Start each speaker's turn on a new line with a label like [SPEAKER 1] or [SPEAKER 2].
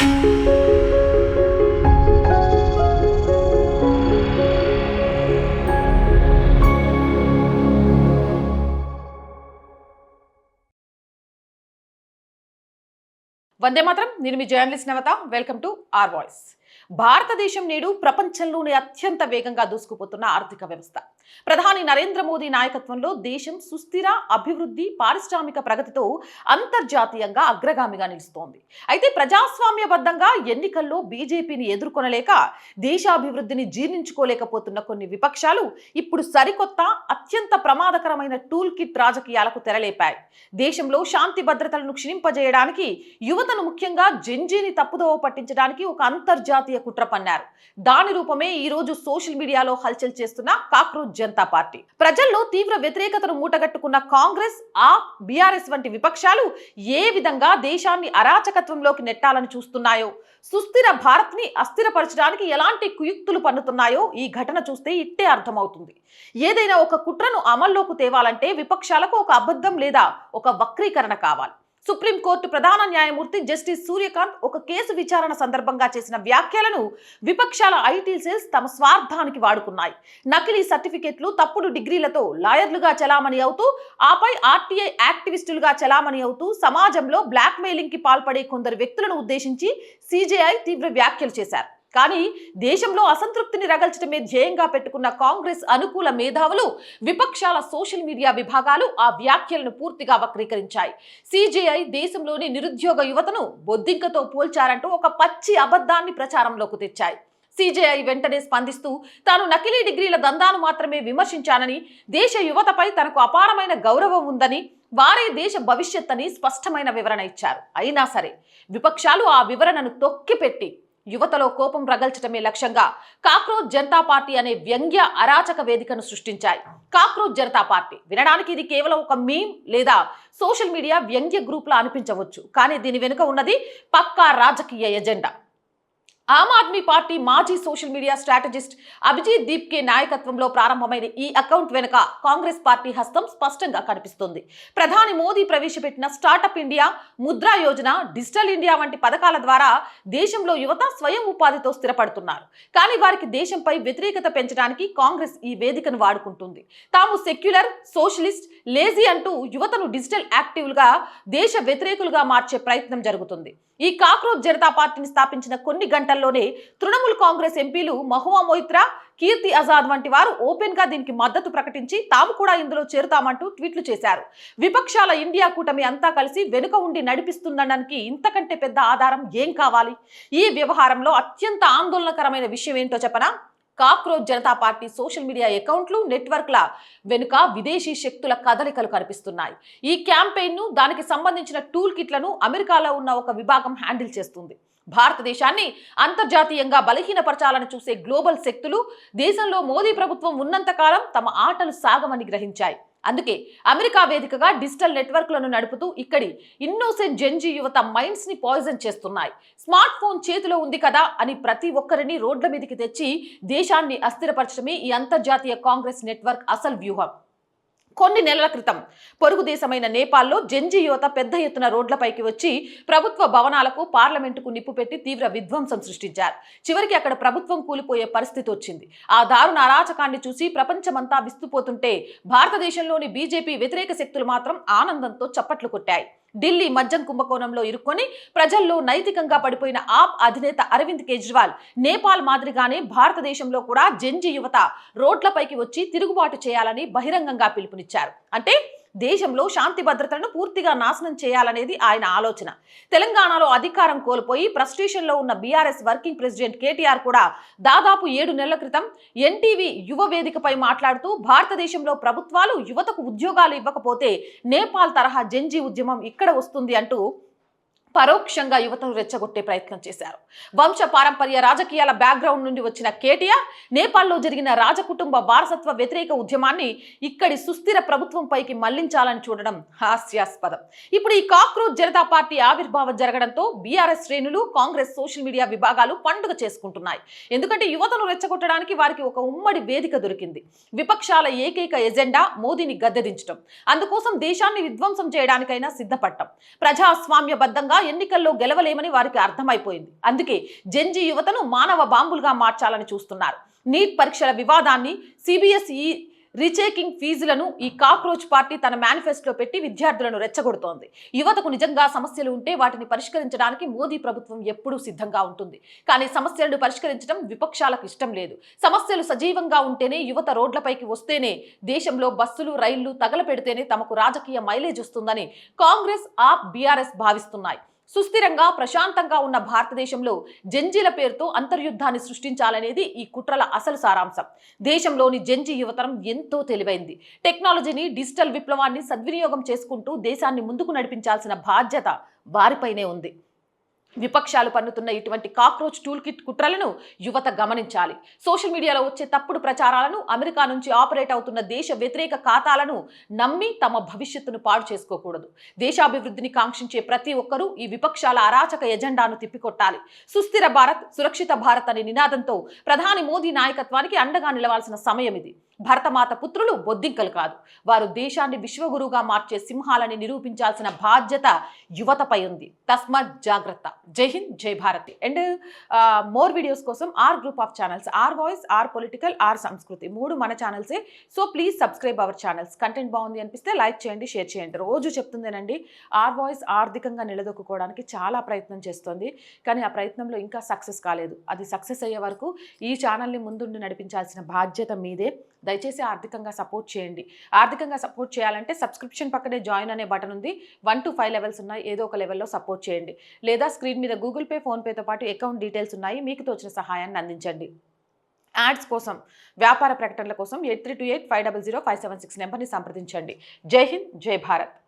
[SPEAKER 1] వందే మాత్రం. నేను మీ journalist Navatha. Welcome to R voice. భారతదేశం నేడు ప్రపంచంలోనే అత్యంత వేగంగా దూసుకుపోతున్న ఆర్థిక వ్యవస్థ. ప్రధాని నరేంద్ర మోదీ నాయకత్వంలో దేశం సుస్థిర అభివృద్ధి, పారిశ్రామిక ప్రగతితో అంతర్జాతీయంగా అగ్రగామిగా నిలుస్తోంది. అయితే ప్రజాస్వామ్యబద్ధంగా ఎన్నికల్లో బీజేపీని ఎదుర్కొనలేక దేశాభివృద్ధిని జీర్ణించుకోలేకపోతున్న కొన్ని విపక్షాలు ఇప్పుడు సరికొత్త అత్యంత ప్రమాదకరమైన టూల్ కిట్ రాజకీయాలకు తెరలేపాయి. దేశంలో శాంతి భద్రతలను క్షీణింపజేయడానికి, యువతను ముఖ్యంగా జెన్జీని తప్పుదోవ పట్టించడానికి ఒక అంతర్జాతీయ కుట్ర పన్నారు. దాని రూపమే ఈ రోజు సోషల్ మీడియాలో హల్చల్ చేస్తున్న కాక్రోచ్ జనతా పార్టీ. ప్రజల్లో తీవ్ర వ్యతిరేకతను మూటగట్టుకున్న కాంగ్రెస్, ఆప్, బీఆర్ఎస్ వంటి విపక్షాలు ఏ విధంగా దేశాన్ని అరాచకత్వంలోకి నెట్టాలని చూస్తున్నాయో, సుస్థిర భారత్ ని అస్థిరపరచడానికి ఎలాంటి కుయుక్తులు పన్నుతున్నాయో ఈ ఘటన చూస్తే ఇట్టే అర్థమవుతుంది. ఏదైనా ఒక కుట్రను అమల్లోకి తేవాలంటే విపక్షాలకు ఒక అబద్ధం లేదా ఒక వక్రీకరణ కావాలి. సుప్రీంకోర్టు ప్రధాన న్యాయమూర్తి జస్టిస్ సూర్యకాంత్ ఒక కేసు విచారణ సందర్భంగా చేసిన వ్యాఖ్యలను విపక్షాల ఐటీ సెల్స్ తమ స్వార్థానికి వాడుకున్నాయి. నకిలీ సర్టిఫికెట్లు, తప్పుడు డిగ్రీలతో లాయర్లుగా చలామణి అవుతూ, ఆపై ఆర్టీఐ యాక్టివిస్టులుగా చలామణి అవుతూ సమాజంలో బ్లాక్ మెయిలింగ్ కి పాల్పడే కొందరు వ్యక్తులను ఉద్దేశించి సీజేఐ తీవ్ర వ్యాఖ్యలు చేశారు. కానీ దేశంలో అసంతృప్తిని రగల్చడమే ధ్యేయంగా పెట్టుకున్న కాంగ్రెస్ అనుకూల మేధావులు, విపక్షాల సోషల్ మీడియా విభాగాలు ఆ వ్యాఖ్యలను పూర్తిగా వక్రీకరించాయి. సీజేఐ దేశంలోని నిరుద్యోగ యువతను బొద్దింకతో పోల్చారంటూ ఒక పచ్చి అబద్ధాన్ని ప్రచారంలోకి తెచ్చాయి. సీజేఐ వెంటనే స్పందిస్తూ తాను నకిలీ డిగ్రీల దందాను మాత్రమే విమర్శించానని, దేశ యువతపై తనకు అపారమైన గౌరవం ఉందని, వారే దేశ భవిష్యత్ అని స్పష్టమైన వివరణ ఇచ్చారు. అయినా సరే విపక్షాలు ఆ వివరణను తొక్కిపెట్టి యువతలో కోపం రగల్చడమే లక్ష్యంగా కాక్రోచ్ జనతా పార్టీ అనే వ్యంగ్య అరాచక వేదికను సృష్టించాయి. కాక్రోచ్ జనతా పార్టీ వినడానికి ఇది కేవలం ఒక మీమ్ లేదా సోషల్ మీడియా వ్యంగ్య గ్రూప్లా అనిపించవచ్చు. కానీ దీని వెనుక ఉన్నది పక్కా రాజకీయ ఎజెండా. ఆమ్ ఆద్మీ పార్టీ మాజీ social media strategist Abhijit Dipke నాయకత్వంలో ప్రారంభమైన ఈ అకౌంట్ వెనుక కాంగ్రెస్ పార్టీ హస్తం స్పష్టంగా కనిపిస్తుంది. ప్రధాని మోదీ ప్రవేశపెట్టిన startup India, Mudra Yojana, digital India వంటి పథకాల ద్వారా దేశంలో యువత స్వయం ఉపాధితో స్థిరపడుతున్నారు. కానీ వారికి దేశంపై వ్యతిరేకత పెంచడానికి కాంగ్రెస్ ఈ వేదికను వాడుకుంటుంది. తాము సెక్యులర్, సోషలిస్ట్, లేజీ అంటూ యువతను డిజిటల్ యాక్టివ్లుగా, దేశ వ్యతిరేకులుగా మార్చే ప్రయత్నం జరుగుతుంది. ఈ కాక్రోచ్ జనతా పార్టీని స్థాపించిన కొన్ని గంటల్లోనే తృణమూల్ కాంగ్రెస్ ఎంపీలు మహువా మొయిత్రా, కీర్తి ఆజాద్ వంటి వారు ఓపెన్ గా దీనికి మద్దతు ప్రకటించి తాము కూడా ఇందులో చేరుతామంటూ ట్వీట్లు చేశారు. విపక్షాల ఇండియా కూటమి అంతా కలిసి వెనుక ఉండి నడిపిస్తుందనడానికి ఇంతకంటే పెద్ద ఆధారం ఏం కావాలి? ఈ వ్యవహారంలో అత్యంత ఆందోళనకరమైన విషయం ఏంటో చెప్పనా? Cockroach Janata party social media అకౌంట్లు, నెట్వర్క్ల వెనుక విదేశీ శక్తుల కదలికలు కనిపిస్తున్నాయి. ఈ క్యాంపెయిన్ ను, దానికి సంబంధించిన టూల్ కిట్లను అమెరికాలో ఉన్న ఒక విభాగం హ్యాండిల్ చేస్తుంది. భారతదేశాన్ని అంతర్జాతీయంగా బలహీనపరచాలని చూసే గ్లోబల్ శక్తులు దేశంలో మోదీ ప్రభుత్వం ఉన్నంతకాలం తమ ఆటలు సాగమని గ్రహించాయి. అందుకే అమెరికా వేదికగా డిజిటల్ నెట్వర్క్లను నడుపుతూ ఇక్కడి ఇన్నోసెంట్ జెన్జీ యువత మైండ్స్ ని పాయిజన్ చేస్తున్నాయి. స్మార్ట్ ఫోన్ చేతిలో ఉంది కదా అని ప్రతి ఒక్కరిని రోడ్ల మీదకి తెచ్చి దేశాన్ని అస్థిరపరచడమే ఈ అంతర్జాతీయ కాంగ్రెస్ నెట్వర్క్ అసలు వ్యూహం. కొన్ని నెలల క్రితం పొరుగు దేశమైన నేపాల్లో జెన్జీ యువత పెద్ద ఎత్తున రోడ్లపైకి వచ్చి ప్రభుత్వ భవనాలకు, పార్లమెంటుకు నిప్పు పెట్టి తీవ్ర విధ్వంసం సృష్టించారు. చివరికి అక్కడ ప్రభుత్వం కూలిపోయే పరిస్థితి వచ్చింది. ఆ దారుణ అరాచకాన్ని చూసి ప్రపంచమంతా విస్తుపోతుంటే భారతదేశంలోని బీజేపీ వ్యతిరేక శక్తులు మాత్రం ఆనందంతో చప్పట్లు కొట్టాయి. ఢిల్లీ మద్యం కుంభకోణంలో ఇరుక్కొని ప్రజల్లో నైతికంగా పడిపోయిన ఆప్ అధినేత అరవింద్ కేజ్రీవాల్ నేపాల్ మాదిరిగానే భారతదేశంలో కూడా జెన్జీ యువత రోడ్లపైకి వచ్చి తిరుగుబాటు చేయాలని బహిరంగంగా పిలుపునిచ్చారు. అంటే దేశంలో శాంతి భద్రతలను పూర్తిగా నాశనం చేయాలనేది ఆయన ఆలోచన. తెలంగాణలో అధికారం కోల్పోయి ఫ్రస్ట్రేషన్లో ఉన్న బీఆర్ఎస్ వర్కింగ్ ప్రెసిడెంట్ కేటీఆర్ కూడా దాదాపు 7 నెలల క్రితం ఎన్టీవీ యువ వేదికపై మాట్లాడుతూ భారతదేశంలో ప్రభుత్వాలు యువతకు ఉద్యోగాలు ఇవ్వకపోతే నేపాల్ తరహా జెన్జీ ఉద్యమం ఇక్కడ వస్తుంది అంటూ పరోక్షంగా యువతను రెచ్చగొట్టే ప్రయత్నం చేశారు. వంశ పారంపర్య రాజకీయాల బ్యాక్గ్రౌండ్ నుండి వచ్చిన కేటీఆర్ నేపాల్లో జరిగిన రాజకుటుంబ వారసత్వ వ్యతిరేక ఉద్యమాన్ని ఇక్కడి సుస్థిర ప్రభుత్వం పైకి మళ్లించాలని చూడడం హాస్యాస్పదం. ఇప్పుడు ఈ కాక్రోచ్ జనతా పార్టీ ఆవిర్భావం జరగడంతో బీఆర్ఎస్ శ్రేణులు, కాంగ్రెస్ సోషల్ మీడియా విభాగాలు పండుగ చేసుకుంటున్నాయి. ఎందుకంటే యువతను రెచ్చగొట్టడానికి వారికి ఒక ఉమ్మడి వేదిక దొరికింది. విపక్షాల ఏకైక ఎజెండా మోదీని గద్దెదించడం, అందుకోసం దేశాన్ని విధ్వంసం చేయడానికైనా సిద్ధపడటం. ప్రజాస్వామ్యబద్ధంగా ఎన్నికల్లో గెలవలేమని వారికి అర్థమైపోయింది. అందుకే జెన్జీ యువతను మానవ బాంబులుగా మార్చాలని చూస్తున్నారు. నీట్ పరీక్షల వివాదాన్ని, సిబిఎస్ఈ రీచేకింగ్ ఫీజులను ఈ కాక్రోచ్ పార్టీ తన మేనిఫెస్టోలో పెట్టి విద్యార్థులను రెచ్చగొడుతోంది. యువతకు నిజంగా సమస్యలు ఉంటే వాటిని పరిష్కరించడానికి మోదీ ప్రభుత్వం ఎప్పుడూ సిద్ధంగా ఉంటుంది. కానీ సమస్యలను పరిష్కరించడం విపక్షాలకు ఇష్టం లేదు. సమస్యలు సజీవంగా ఉంటేనే, యువత రోడ్లపైకి వస్తేనే, దేశంలో బస్సులు రైళ్లు తగలపెడితేనే తమకు రాజకీయ మైలేజ్ వస్తుందని కాంగ్రెస్, ఆప్, బీఆర్ఎస్ భావిస్తున్నాయి. సుస్థిరంగా ప్రశాంతంగా ఉన్న భారతదేశంలో జెన్జీల పేరుతో అంతర్యుద్ధాన్ని సృష్టించాలనేది ఈ కుట్రల అసలు సారాంశం. దేశంలోని జెన్జీ యువతరం ఎంతో తెలివైంది. టెక్నాలజీని, డిజిటల్ విప్లవాన్ని సద్వినియోగం చేసుకుంటూ దేశాన్ని ముందుకు నడిపించాల్సిన బాధ్యత వారిపైనే ఉంది. విపక్షాలు పన్నుతున్న ఇటువంటి కాక్రోచ్ టూల్ కిట్ కుట్రలను యువత గమనించాలి. సోషల్ మీడియాలో వచ్చే తప్పుడు ప్రచారాలను, అమెరికా నుంచి ఆపరేట్ అవుతున్న దేశ వ్యతిరేక ఖాతాలను నమ్మి తమ భవిష్యత్తును పాడు చేసుకోకూడదు. దేశాభివృద్ధిని కాంక్షించే ప్రతి ఒక్కరూ ఈ విపక్షాల అరాచక ఎజెండాను తిప్పికొట్టాలి. సుస్థిర భారత్, సురక్షిత భారత్ అనే నినాదంతో ప్రధాని మోదీ నాయకత్వానికి అండగా నిలవాల్సిన సమయం ఇది. భరతమాత పుత్రులు బొద్దింకలు కాదు. వారు దేశాన్ని విశ్వగురువుగా మార్చే సింహాలని నిరూపించాల్సిన బాధ్యత యువతపై ఉంది. తస్మాత్ జాగ్రత్త. జై హింద్, జై భారతి. అండ్ మోర్ వీడియోస్ కోసం R group of channels, R voice, R political, R Sanskriti, 3 మన ఛానల్సే. So please subscribe our channels. Content బాగుంది అనిపిస్తే లైక్ చేయండి, షేర్ చేయండి. రోజు చెప్తుందేనండి, ఆర్ వాయిస్ ఆర్థికంగా నిలదొక్కుకోవడానికి చాలా ప్రయత్నం చేస్తోంది. కానీ ఆ ప్రయత్నంలో ఇంకా సక్సెస్ కాలేదు. అది సక్సెస్ అయ్యే వరకు ఈ ఛానల్ని ముందుండి నడిపించాల్సిన బాధ్యత మీదే. దయచేసి ఆర్థికంగా సపోర్ట్ చేయండి. ఆర్థికంగా సపోర్ట్ చేయాలంటే సబ్స్క్రిప్షన్ పక్కనే జాయిన్ అనే బటన్ ఉంది. 1 to 5 లెవెల్స్ ఉన్నాయి. ఏదో ఒక లెవెల్లో సపోర్ట్ చేయండి. లేదా స్క్రీన్ మీద గూగుల్ పే, ఫోన్పేతో పాటు అకౌంట్ డీటెయిల్స్ ఉన్నాయి. మీకు తోచిన సహాయాన్ని అందించండి. యాడ్స్ కోసం, వ్యాపార ప్రకటనల కోసం 8328500576 నెంబర్ని సంప్రదించండి. జై హింద్, జై భారత్.